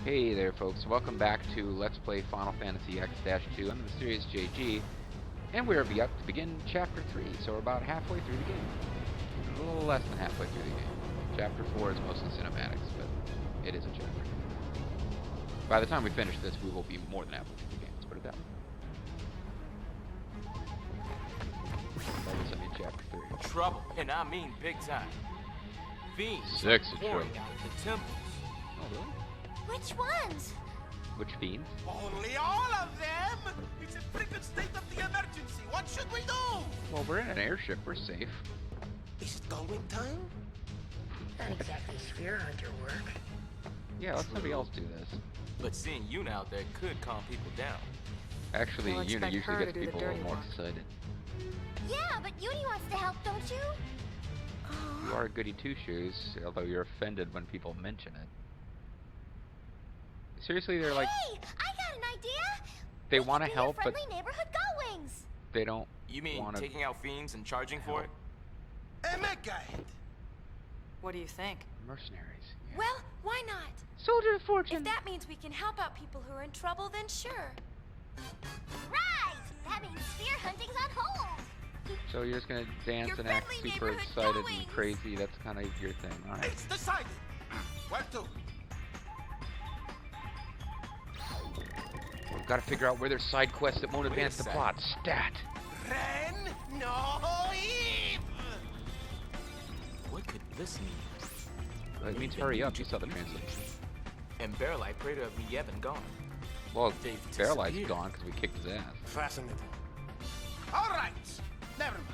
Hey there folks, welcome back to Let's Play Final Fantasy X-2. I'm the mysterious JG, and we're about to begin Chapter 3, so we're about halfway through the game. A little less than halfway through the game. Chapter 4 is mostly cinematics, but it is a chapter. By the time we finish this, we will be more than halfway through the game, let's put it that way. By this I mean Chapter 3. Trouble, and I mean big time. Fiends Sexy pouring trouble. out the temples. Oh really? Which ones? Which fiends? Only all of them! It's a freaking state of the emergency. What should we do? Well, we're in an airship, we're safe. Is it going time? Not exactly sphere hunter work. Yeah, let somebody else do this. But seeing Yuna out there could calm people down. Actually, We'll Yuna expect usually her gets to do the people a little dirty more work. excited. Yeah, but Uni wants to help, don't you? You are a goody two-shoes, although you're offended when people mention it. Seriously, they're like, Hey, I got an idea. they We want to could be help, your but friendly neighborhood goings. they don't You mean want to. taking out fiends and charging for it? A mega hit. What do you think? Mercenaries. Yeah. Well, why not? Soldier of Fortune. If that means we can help out people who are in trouble, then sure. Right! That means sphere hunting's on hold. So you're just gonna dance Your and act friendly super neighborhood excited and goings. crazy. That's kind of your thing. All right. It's decided. Where to? We've got to figure out where there's side quests that won't Wait a advance the second. plot. Stat. Ren, no Eve. What could this mean? It means hurry up. You saw the translation. And Bevelle, I pray to have Yevon gone. Well, They've Barreli's disappeared. gone because we kicked his ass. Fascinating. All right. Never mind.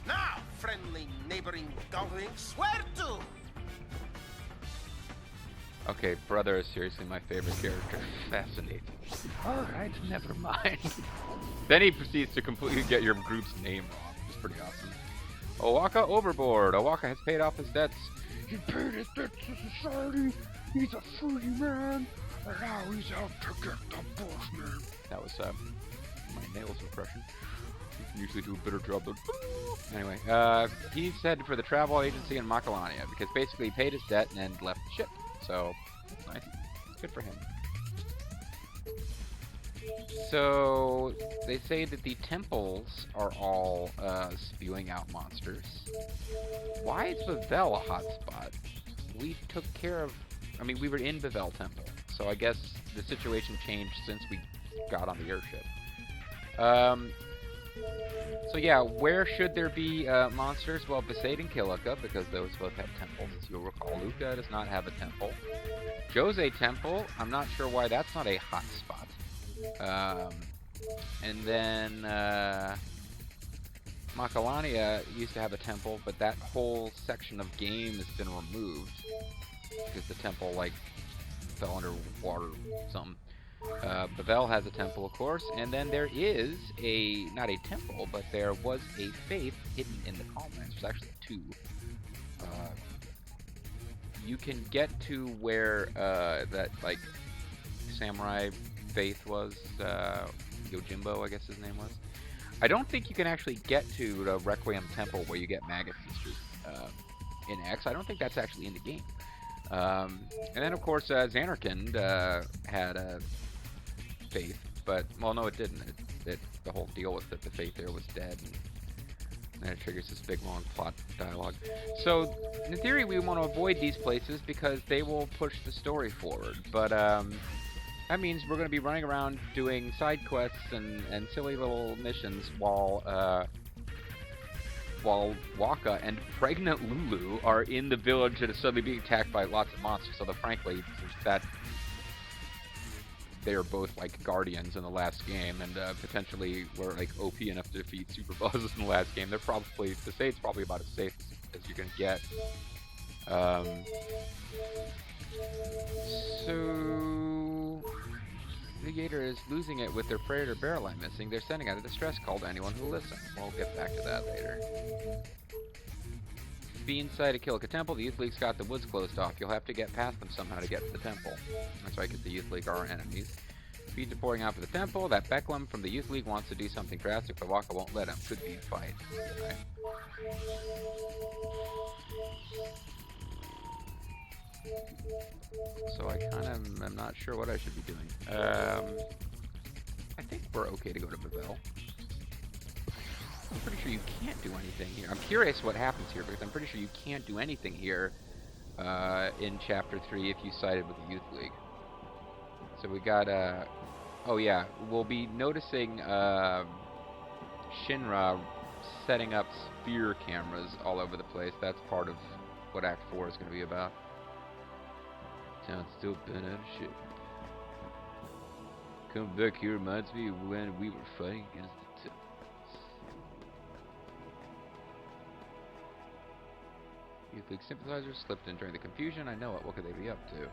Now, friendly neighboring goings, where to? Okay, brother is seriously my favorite character. Fascinating. Alright, never mind. Then he proceeds to completely get your group's name wrong, which is pretty awesome. Owaka overboard. Owaka has paid off his debts. He paid his debts to society. He's a free man. And now he's out to get the boss man. That was my Nails impression. You can usually do a better job than... Anyway, he's headed for the travel agency in Makalania because basically he paid his debt and left the ship. So, nice. Good for him. So, they say that the temples are all spewing out monsters. Why is Bevelle a hotspot? We took care of... I mean, we were in Bevelle Temple. So I guess the situation changed since we got on the airship. So yeah, where should there be monsters? Well, Besaid and Kilika, because those both have temples. As you'll recall, Luca does not have a temple. Jose Temple, I'm not sure why that's not a hot spot. And then Makalania used to have a temple, but that whole section of game has been removed because the temple like fell under water or something. Bevelle has a temple, of course, and then there is not a temple, but there was a faith hidden in the Calmlands. There's actually two. You can get to where that, like, samurai faith was, Yojimbo, I guess his name was. I don't think you can actually get to the Requiem Temple where you get Maggot Feasters in X. I don't think that's actually in the game. And then, of course, Xanarkand had a faith, but, well, no, it didn't. The whole deal was that the faith there was dead, and then it triggers this big, long plot dialogue. So, in theory, we want to avoid these places because they will push the story forward, but that means we're going to be running around doing side quests and silly little missions while Waka and pregnant Lulu are in the village that is suddenly being attacked by lots of monsters. So frankly, that they are both like guardians in the last game, and potentially were like OP enough to defeat super bosses in the last game. They're probably, to say it's probably about as safe as you're gonna get. So the Gator is losing it with their Praetor Barreli missing. They're sending out a distress call to anyone who will listen. We'll get back to that later. Be inside a Kilika Temple. The Youth League's got the woods closed off. You'll have to get past them somehow to get to the temple. That's right, because the Youth League are our enemies. Feeds are pouring out for the temple. That Becklem from the Youth League wants to do something drastic, but Waka won't let him. Could be a fight. Okay. So I kind of am not sure what I should be doing. I think we're okay to go to Bevelle. I'm pretty sure you can't do anything here. I'm curious what happens here because I'm pretty sure you can't do anything here in Chapter 3 if you sided with the Youth League. So we got, oh yeah, we'll be noticing Shinra setting up sphere cameras all over the place. That's part of what Act 4 is going to be about. Town's still bent out of shit. Coming back here reminds me of when we were fighting against the Titans. Youth League sympathizers slipped in during the confusion. I know it. What could they be up to?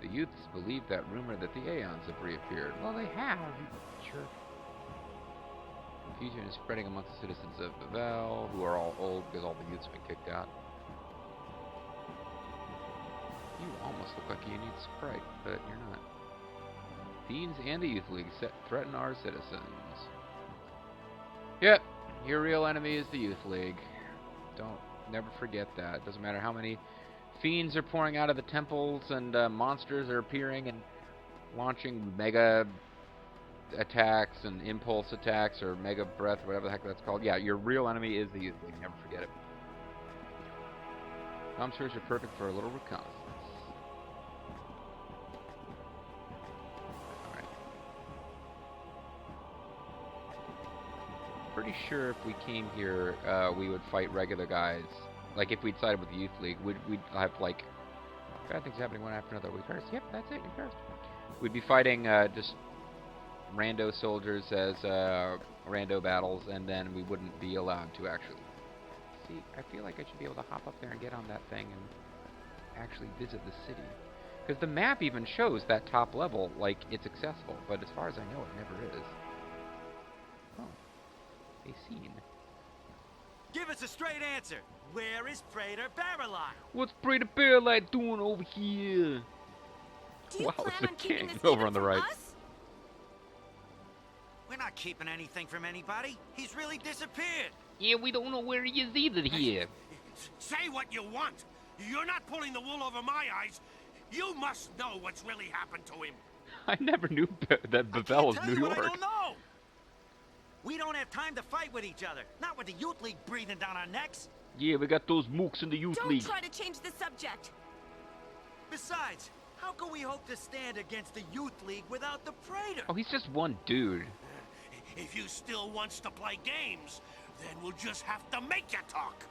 The youths believe that rumor that the Aeons have reappeared. Well, they have. Sure. Confusion is spreading amongst the citizens of Bevelle, who are all old because all the youths have been kicked out. You almost look like you need Sprite, but you're not. Fiends and the Youth League threaten our citizens. Yep, your real enemy is the Youth League. Never forget that. Doesn't matter how many fiends are pouring out of the temples and monsters are appearing and launching mega attacks and impulse attacks or mega breath, whatever the heck that's called. Yeah, your real enemy is the Youth League. Never forget it. Dumpsters are perfect for a little reconnaissance. Alright. Pretty sure if we came here, we would fight regular guys. Like, if we'd sided with the Youth League, we'd have, like, bad things happening one after another. We cursed. Yep, that's it. We cursed. We'd be fighting just rando soldiers as rando battles, and then we wouldn't be allowed to actually... See, I feel like I should be able to hop up there and get on that thing and actually visit the city. Because the map even shows that top level like it's accessible, but as far as I know, it never is. Oh. A scene. Give us a straight answer. Where is Praetor Barrelite? What's Praetor Barrelite doing over here? Do you Wow, plan it's the on keeping king this over hidden on the from right. us? We're not keeping anything from anybody. He's really disappeared. Yeah, we don't know where he is either here. Say what you want. You're not pulling the wool over my eyes. You must know what's really happened to him. I never knew that Bevelle was I can't tell New you what York. I don't know. We don't have time to fight with each other. Not with the Youth League breathing down our necks. Yeah, we got those mooks in the Youth Don't League. try to change the subject. Besides, how can we hope to stand against the Youth League without the Praetor? Oh, he's just one dude. If you still wants to play games, then we'll just have to make you talk.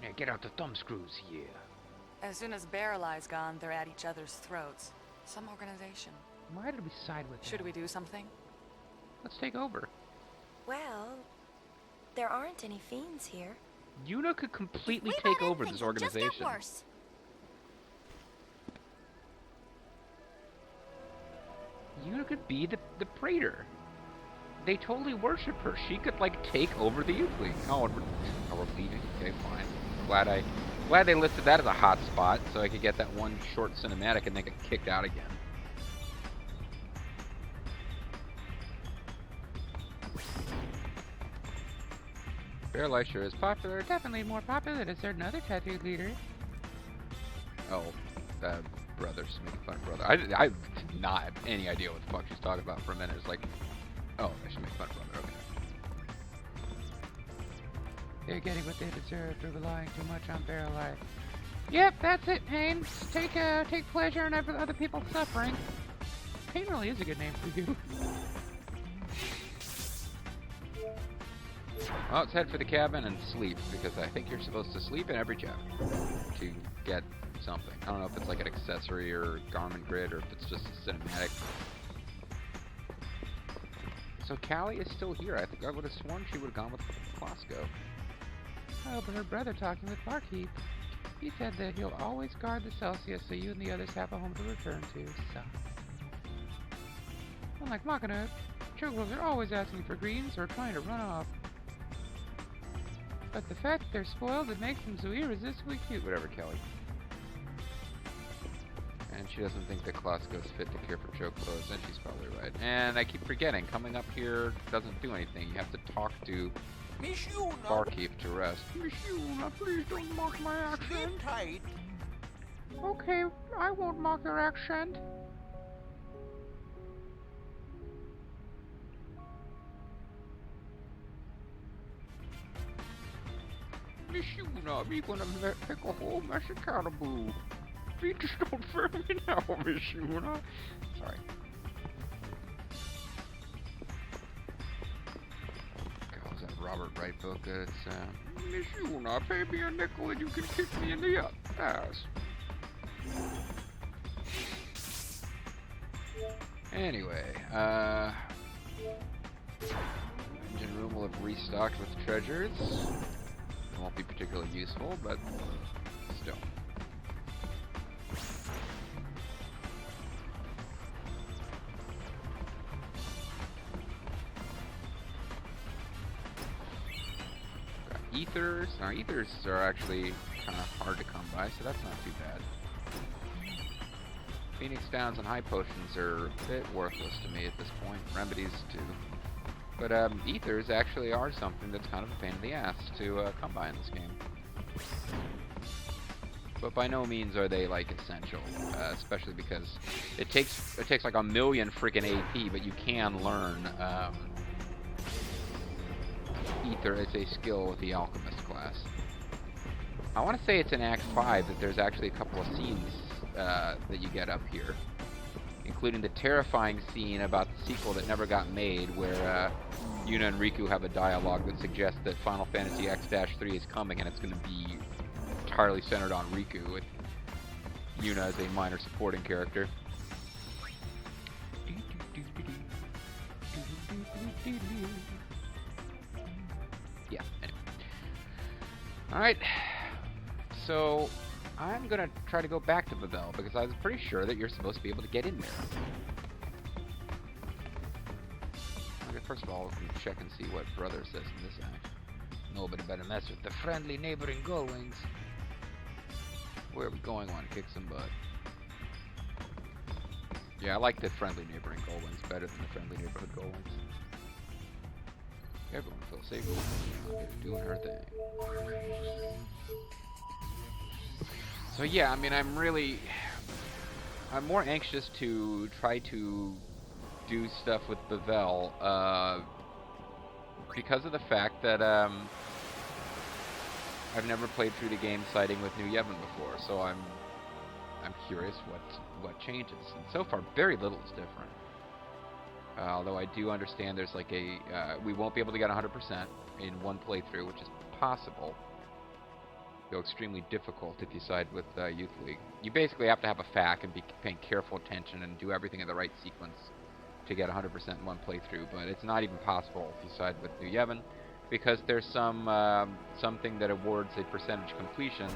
Yeah, get out the thumb screws here. As soon as Barreli's gone, they're at each other's throats. Some organization. Why did we side with Should them? we do something? Let's take over. Well, there aren't any fiends here. Yuna could completely We take let in, over things this will just get organization. worse. Yuna could be the Praetor. They totally worship her. She could, like, take over the Youth League. Oh, and we're leaving. Okay, fine. Glad they listed that as a hot spot, so I could get that one short cinematic and then get kicked out again. Barrelite sure is popular. Definitely more popular than certain other tattooed leaders. Oh, brother's making fun of brother. I did not have any idea what the fuck she's talking about for a minute. It's like, oh, I should make fun of brother. Okay. They're getting what they deserve for relying too much on Barrelite. Yep, that's it, Pain. Take pleasure in other people's suffering. Pain really is a good name for you. Well, let's head for the cabin and sleep, because I think you're supposed to sleep in every chapter to get something. I don't know if it's like an accessory or garment grid, or if it's just a cinematic. So Callie is still here. I think I would have sworn she would have gone with Clasco. Oh, but her brother talking with Barkeep. He said that he'll always guard the Celsius so you and the others have a home to return to, so. Unlike Machina, chocobos are always asking for greens or trying to run off. But the fact that they're spoiled, it makes them so irresistibly cute. Whatever, Kelly. And she doesn't think that Clasco's fit to care for chocobos, and she's probably right. And I keep forgetting, coming up here doesn't do anything. You have to talk to Miss Yuna, barkeep to rest. Miss Yuna, please don't mock my accent. sleep tight. Okay, I won't mock your accent. Miss Yuna, me gonna make a whole mess of caribou. Please just don't fail me now, Miss Yuna. Sorry. God, was that Robert Wright book? It's, Miss Yuna, pay me a nickel and you can kick me in the ass. Anyway, engine room will have restocked with treasures. It won't be particularly useful, but still. Got ethers. Now, ethers are actually kind of hard to come by, so that's not too bad. Phoenix Downs and high potions are a bit worthless to me at this point. Remedies too. But ethers actually are something that's kind of a pain in the ass to come by in this game. But by no means are they like essential, especially because it takes like 1,000,000 freaking AP, but you can learn ether as a skill with the alchemist class. I want to say it's in Act 5 that there's actually a couple of scenes that you get up here, including the terrifying scene about the sequel that never got made, where Yuna and Riku have a dialogue that suggests that Final Fantasy X-3 is coming, and it's going to be entirely centered on Riku, with Yuna as a minor supporting character. Yeah, anyway. Alright, so I'm gonna try to go back to Bevelle, because I was pretty sure that you're supposed to be able to get in there. Okay, first of all, we can check and see what Brother says in this act. Nobody better mess with the friendly neighboring Gullwings. Where are we going? I want to kick some butt. Yeah, I like the friendly neighboring Gullwings better than the friendly neighborhood Gullwings. Everyone feels safe out here doing her thing. So yeah, I mean, I'm more anxious to try to do stuff with Bevelle, because of the fact that I've never played through the game siding with New Yevon before, so I'm curious what changes. And so far, very little is different. Although I do understand there's like we won't be able to get 100% in one playthrough, which is possible. Go extremely difficult if you side with Youth League. You basically have to have a FAQ and be paying careful attention and do everything in the right sequence to get 100% in one playthrough, but it's not even possible if you side with New Yevon, because there's something that awards a percentage completion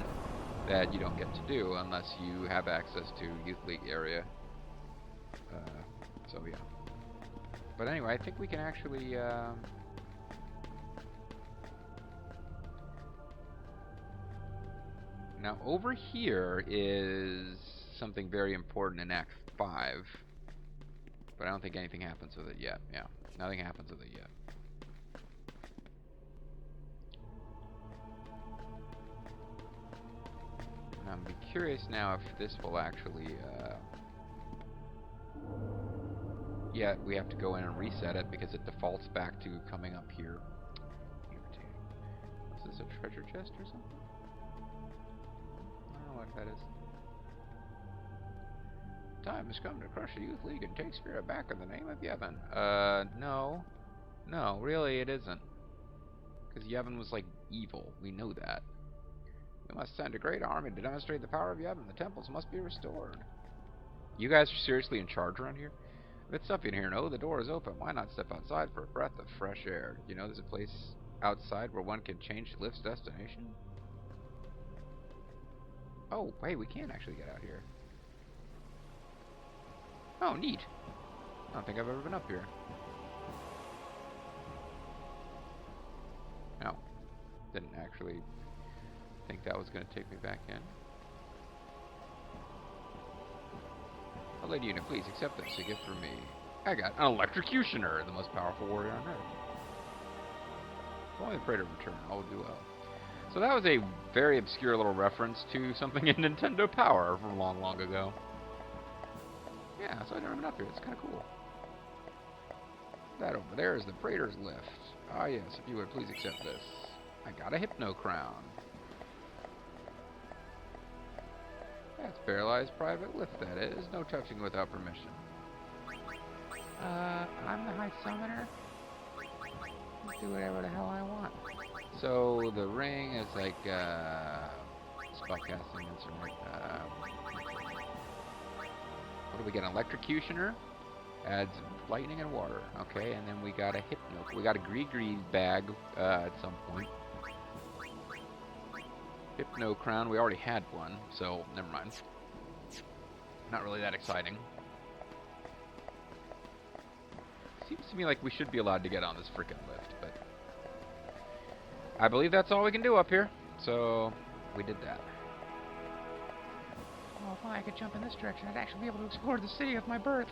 that you don't get to do unless you have access to Youth League area. So yeah. But anyway, I think we can actually now over here is something very important in Act 5. But I don't think anything happens with it yet. Yeah, nothing happens with it yet. And I'm curious now if this will actually, yeah, we have to go in and reset it because it defaults back to coming up here. Irritating. Is this a treasure chest or something? I don't know what that is. Time has come to crush the Youth League and take Spirit back in the name of Yevon. No. No, really it isn't. Because Yevon was, like, evil. We know that. We must send a great army to demonstrate the power of Yevon. The temples must be restored. You guys are seriously in charge around here? If it's up in here, no, the door is open. Why not step outside for a breath of fresh air? You know there's a place outside where one can change Lift's destination? Oh, hey, we can actually get out here. Oh, neat. I don't think I've ever been up here. No. Didn't actually think that was going to take me back in. Oh, Lady Una, please accept this, a gift from me. I got an electrocutioner, the most powerful warrior on Earth. If only the Praetor returned, all would be well. So that was a very obscure little reference to something in Nintendo Power from long, long ago. Yeah, so I never been up here. It's kind of cool. That over there is the Praetor's lift. Ah, yes, if you would please accept this. I got a Hypno Crown. That's paralyzed private lift, that is. No touching without permission. I'm the High Summoner. Do whatever the hell I want. So the ring is like spellcasting instrument. What do we get? An electrocutioner. Adds lightning and water. Okay, and then we got a hypno. We got a gree bag at some point. Hypno crown. We already had one, so never mind. Not really that exciting. Seems to me like we should be allowed to get on this frickin' lift, but I believe that's all we can do up here, so we did that. Oh, if I could jump in this direction, I'd actually be able to explore the city of my birth.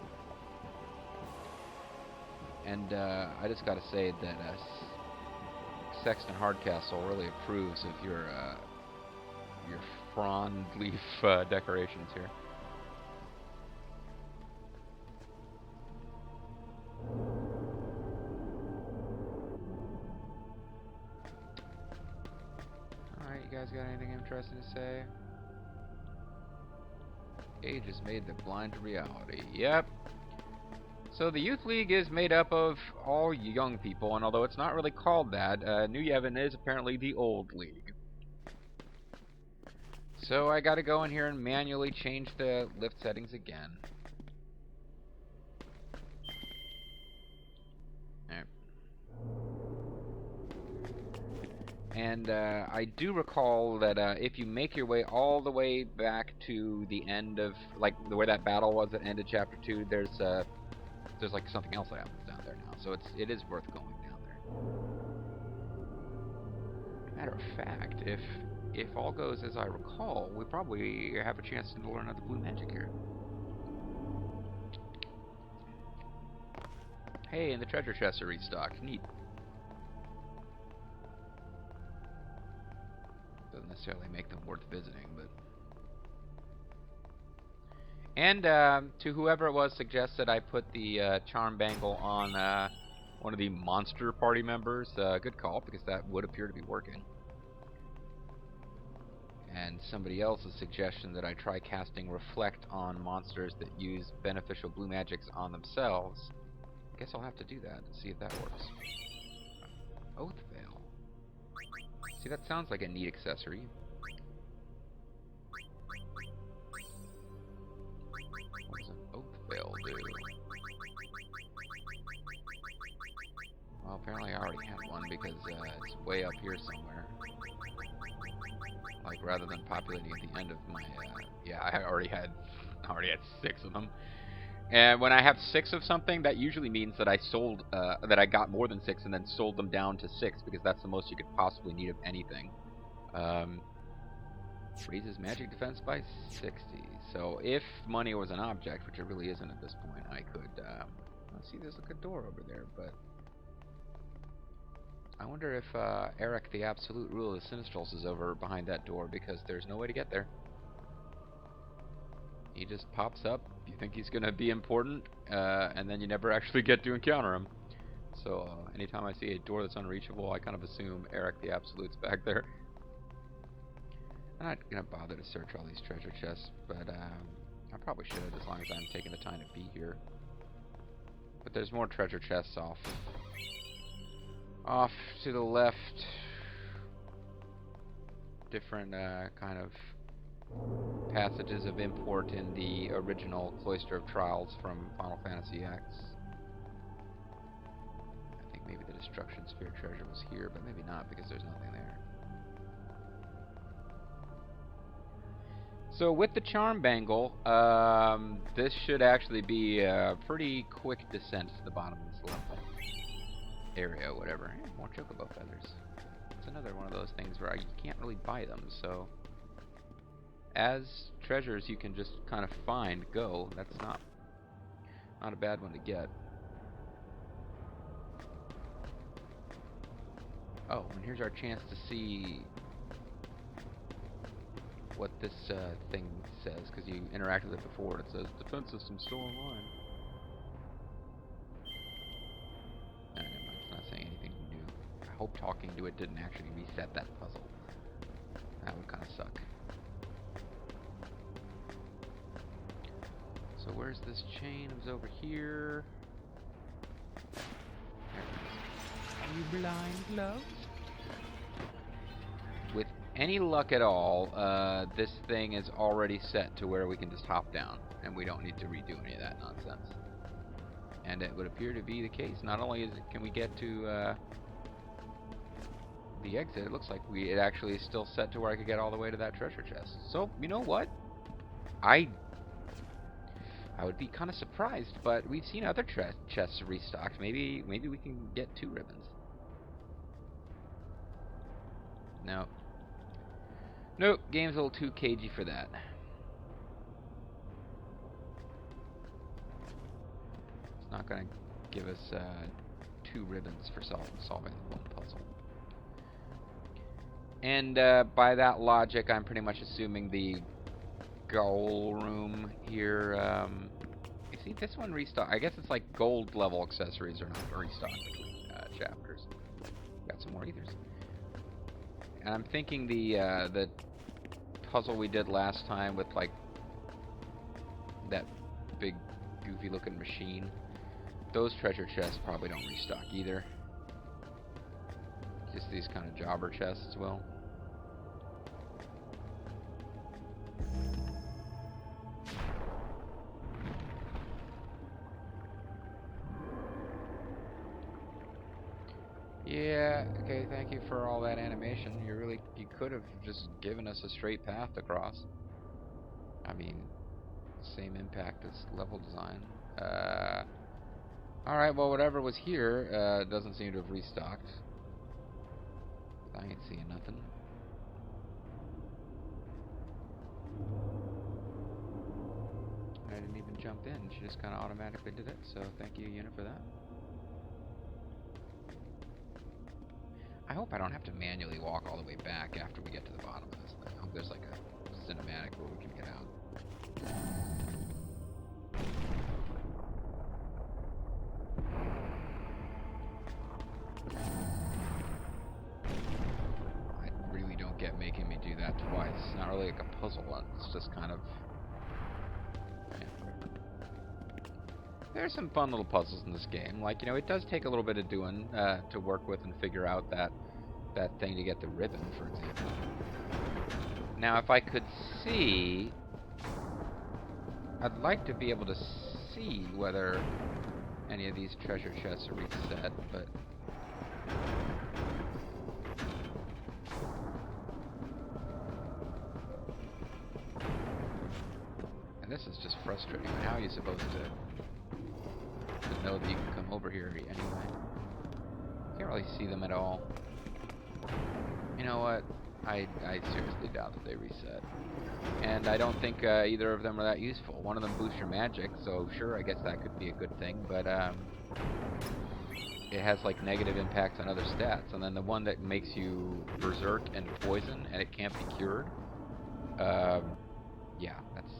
And I just gotta say that Sexton Hardcastle really approves of your frond leaf decorations here. You guys got anything interesting to say? Age has made the blind to reality. Yep. So the Youth League is made up of all young people, and although it's not really called that, New Yevon is apparently the old league. So I gotta go in here and manually change the lift settings again. And I do recall that if you make your way all the way back to the end of, like, the way that battle was at the end of Chapter 2, there's like something else that happens down there now. So it is worth going down there. Matter of fact, if all goes as I recall, we probably have a chance to learn another blue magic here. Hey, and the treasure chests are restocked. Neat. Doesn't necessarily make them worth visiting, but... And to whoever it was suggested I put the charm bangle on one of the monster party members. Good call, because that would appear to be working. And somebody else's suggestion that I try casting Reflect on monsters that use beneficial blue magics on themselves. I guess I'll have to do that to see if that works. Oath Veil. See, that sounds like a neat accessory. What does an Oath Veil do? Well, apparently I already had one because it's way up here somewhere. Like, rather than populating at the end of my... yeah, I already had 6 of them. And when I have 6 of something, that usually means that I sold, that I got more than 6 and then sold them down to 6, because that's the most you could possibly need of anything. Freezes magic defense by 60. So if money was an object, which it really isn't at this point, I could, let's see, there's like a door over there, but... I wonder if Eric, the absolute ruler of the Sinistrals, is over behind that door, because there's no way to get there. He just pops up, you think he's going to be important, and then you never actually get to encounter him. So anytime I see a door that's unreachable, I kind of assume Eric the Absolute's back there. I'm not going to bother to search all these treasure chests, but I probably should, as long as I'm taking the time to be here. But there's more treasure chests off to the left. Different kind of passages of import in the original Cloister of Trials from Final Fantasy X. I think maybe the Destruction Sphere treasure was here, but maybe not, because there's nothing there. So with the Charm Bangle, this should actually be a pretty quick descent to the bottom of this level. Area, whatever. Hey, more chocobo feathers. It's another one of those things where you can't really buy them, so... As treasures you can just kind of find, go. That's not a bad one to get. Oh, and here's our chance to see what this thing says, because you interacted with it before. It says defense system still online. Never mind, it's not saying anything new. I hope talking to it didn't actually reset that puzzle. That would kind of suck. So where's this chain? It was over here. There it is. Are you blind, love? With any luck at all, this thing is already set to where we can just hop down, and we don't need to redo any of that nonsense. And it would appear to be the case. Not only can we get to the exit, it looks like it actually is still set to where I could get all the way to that treasure chest. So, you know what? I would be kind of surprised, but we've seen other chests restocked. Maybe we can get 2 ribbons. No. Nope, game's a little too cagey for that. It's not going to give us 2 ribbons for solving one puzzle. And by that logic, I'm pretty much assuming the goal room here. You see, this one restock. I guess it's like gold level accessories are not restocked between chapters. Got some more ethers. And I'm thinking the puzzle we did last time with like that big goofy looking machine, those treasure chests probably don't restock either. Just these kind of jobber chests will. Yeah, okay, thank you for all that animation. You could have just given us a straight path across. I mean, same impact as level design. Alright, well, whatever was here doesn't seem to have restocked. I ain't seeing nothing. I didn't even jump in. She just kind of automatically did it, so thank you, unit, for that. I hope I don't have to manually walk all the way back after we get to the bottom of this thing. I hope there's like a cinematic where we can get out. I really don't get making me do that twice. It's not really like a puzzle one. It's just kind of... yeah, whatever. There's some fun little puzzles in this game. Like, you know, it does take a little bit of doing to work with and figure out that thing to get the ribbon, for example. Now, if I could see... I'd like to be able to see whether any of these treasure chests are reset, but... and this is just frustrating. How are you supposed to know that you can come over here anyway? Can't really see them at all. You know what? I seriously doubt that they reset. And I don't think either of them are that useful. One of them boosts your magic, so sure, I guess that could be a good thing, but it has like negative impacts on other stats. And then the one that makes you berserk and poison and it can't be cured, yeah, that's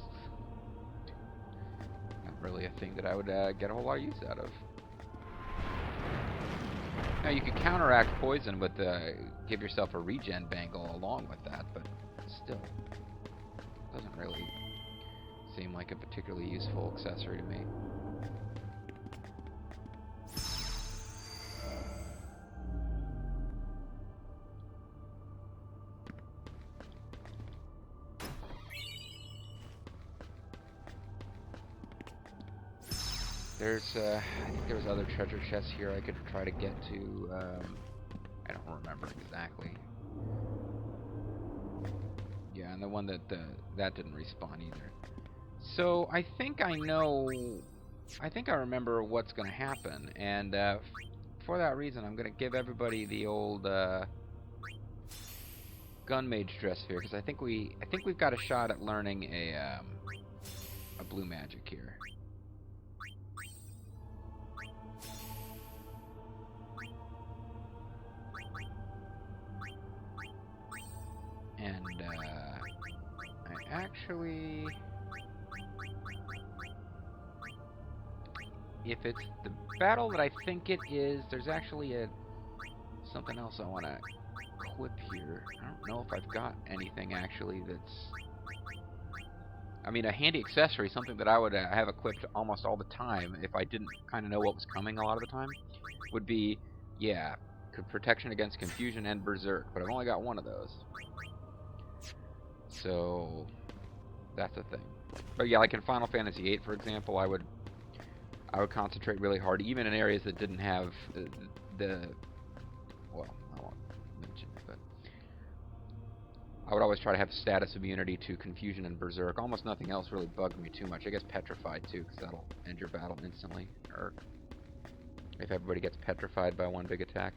not really a thing that I would get a whole lot of use out of. Now you could counteract poison with give yourself a regen bangle along with that, but still, doesn't really seem like a particularly useful accessory to me. There's, I think there was other treasure chests here I could try to get to. I don't remember exactly. Yeah, and the one that didn't respawn either. So I think I know. I think I remember what's going to happen, and for that reason, I'm going to give everybody the old gun mage dress here, because I think we've got a shot at learning a blue magic here. And I actually, if it's the battle that I think it is, there's actually something else I want to equip here. I don't know if I've got anything actually that's, I mean, a handy accessory, something that I would have equipped almost all the time if I didn't kind of know what was coming a lot of the time, would be, yeah, protection against confusion and berserk, but I've only got one of those. So that's the thing. But yeah, like in Final Fantasy VIII, for example, I would concentrate really hard, even in areas that didn't have well, I won't mention it, but I would always try to have status immunity to confusion and berserk. Almost nothing else really bugged me too much. I guess petrified too, because that'll end your battle instantly, or if everybody gets petrified by one big attack.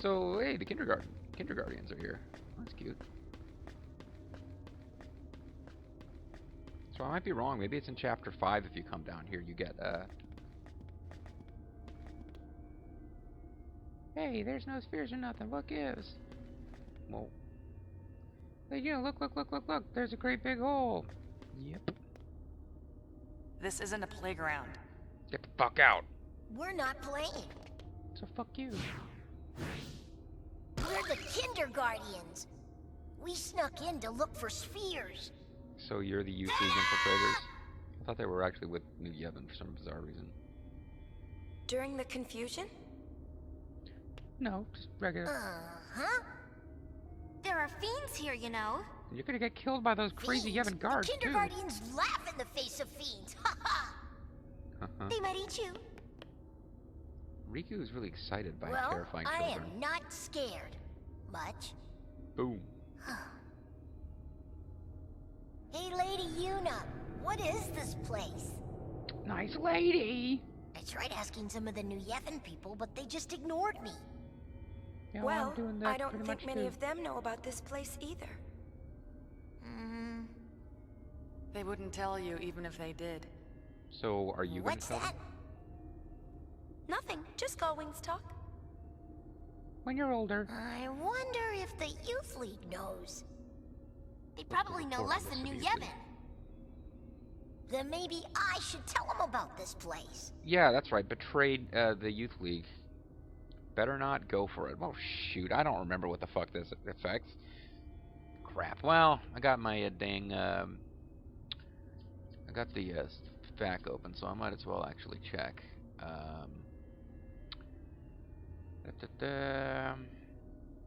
So hey, the kindergartens are here. That's cute. So I might be wrong. Maybe it's in Chapter 5 if you come down here. You get, hey, there's no spheres or nothing. What gives? Well, hey, you know, look. There's a great big hole. Yep. This isn't a playground. Get the fuck out. We're not playing. So fuck you. We're the kindergartens. We snuck in to look for spheres. So you're the youth league infiltrators? I thought they were actually with New Yevon for some bizarre reason. During the confusion? No, just regular. Uh-huh. There are fiends here, you know. You're gonna get killed by those crazy Fiends? Yevon guards, The too. kindergartens laugh in the face of fiends. Ha ha! They might eat you. Riku is really excited by Well, terrifying I children. am not scared. Much. Boom. Hey, Lady Yuna, what is this place? Nice lady. I tried asking some of the New Yevon people, but they just ignored me. Yeah, Well, I'm doing that I don't pretty think much many too. of them know about this place either. They wouldn't tell you even if they did. So, are you What's gonna tell that? them? Nothing, just Gullwings talk. When you're older. I wonder if the Youth League knows. They What's the probably know report less on than this New Youth League? Yevon. Then maybe I should tell them about this place. Yeah, that's right. Betrayed the youth league. Better not go for it. Oh shoot, I don't remember what the fuck this affects. Crap. Well, I got my dang. I got the stack open, so I might as well actually check.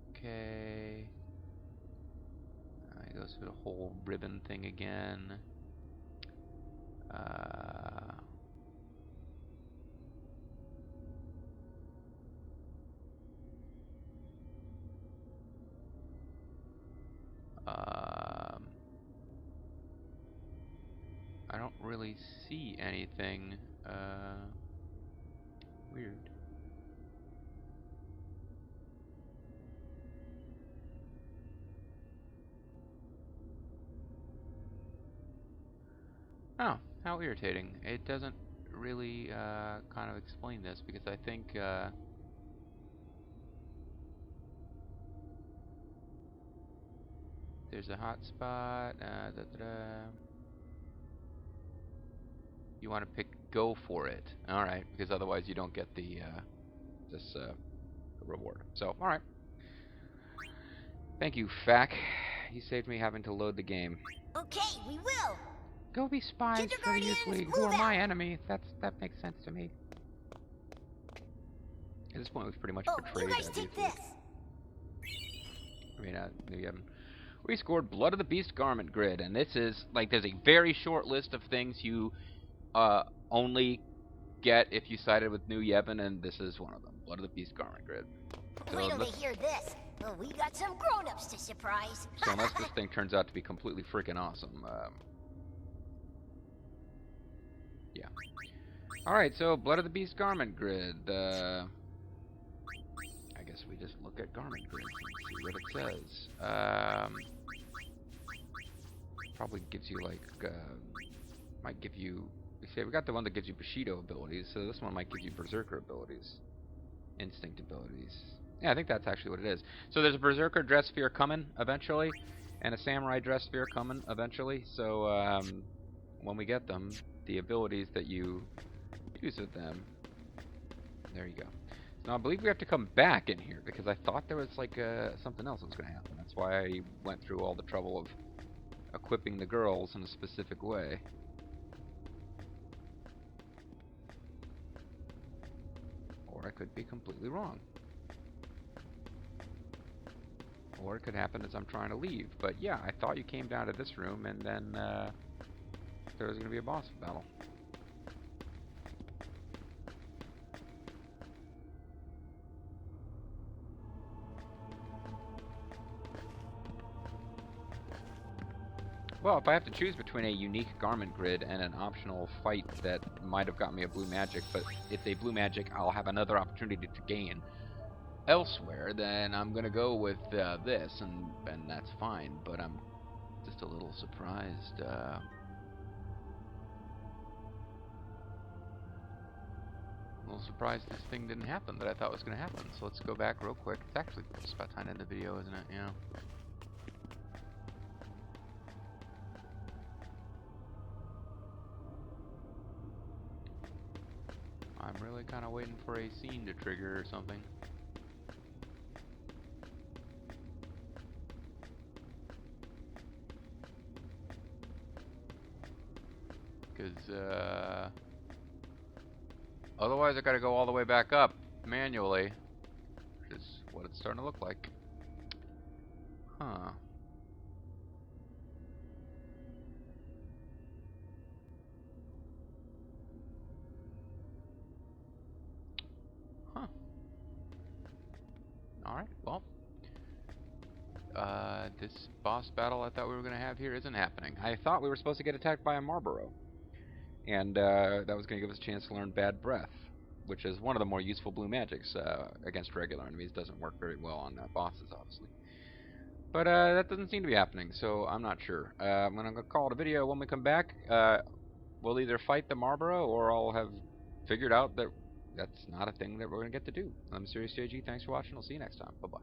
Okay. It goes through the whole ribbon thing again. I don't really see anything weird. Oh, how irritating. It doesn't really kind of explain this, because I think there's a hot spot. You want to pick go for it. Alright, because otherwise you don't get the this reward. So, alright. Thank you, Fack. You saved me having to load the game. Okay, we will. Go be spies for the Youth Kindergartens, League, who are move my out. enemy. That makes sense to me. At this point, we've pretty much Oh, betrayed you guys the take Youth League. this. I mean, New Yevon. We scored Blood of the Beast Garment Grid, and this is, like, there's a very short list of things you only get if you sided with New Yevon, and this is one of them. Blood of the Beast Garment Grid. So Wait till they let's- hear this. Well, we got some grown-ups to surprise. So unless this thing turns out to be completely freaking awesome, yeah. Alright, so Blood of the Beast Garment Grid. I guess we just look at Garment Grid and see what it says. Probably gives you, like, might give you... See, we got the one that gives you Bushido abilities, so this one might give you Berserker abilities. Instinct abilities. Yeah, I think that's actually what it is. So there's a Berserker dress sphere coming, eventually. and a samurai dress sphere coming eventually. So when we get them, the abilities that you use with them. There you go. Now I believe we have to come back in here because I thought there was like something else that was going to happen. That's why I went through all the trouble of equipping the girls in a specific way. Or I could be completely wrong. Or it could happen as I'm trying to leave. But yeah, I thought you came down to this room and then there was going to be a boss battle. Well, if I have to choose between a unique garment grid and an optional fight that might have got me a blue magic, but it's a blue magic I'll have another opportunity to gain elsewhere, then I'm going to go with this, and that's fine, but I'm just a little surprised. A little surprised this thing didn't happen that I thought was going to happen. So let's go back real quick. It's actually just about time to end the video, isn't it? Yeah. I'm really kind of waiting for a scene to trigger or something. Because, otherwise I gotta go all the way back up manually, which is what it's starting to look like. Huh. Huh. Alright, well. This boss battle I thought we were going to have here isn't happening. I thought we were supposed to get attacked by a Marlboro. And that was going to give us a chance to learn Bad Breath, which is one of the more useful blue magics against regular enemies. Doesn't work very well on bosses, obviously. But that doesn't seem to be happening, so I'm not sure. I'm going to call it a video. When we come back, we'll either fight the Marlboro or I'll have figured out that that's not a thing that we're going to get to do. I'm Serious JG. Thanks for watching. I'll see you next time. Bye-bye.